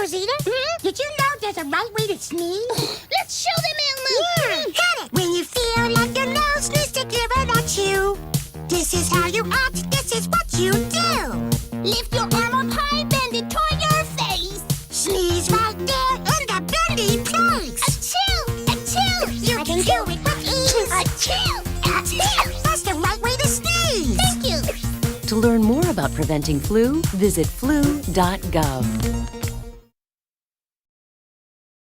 Rosita, did you know there's a right way to sneeze? Let's show them, Elmo. Yeah, got it. When you feel like your nose needs to give it at you, this is how you act, this is what you do. Lift your arm up high, bend it toward your face. Sneeze right there in the bendy place. Achoo! Achoo! You can do it with ease. Achoo! Achoo! That's the right way to sneeze. Thank you. To learn more about preventing flu, visit flu.gov.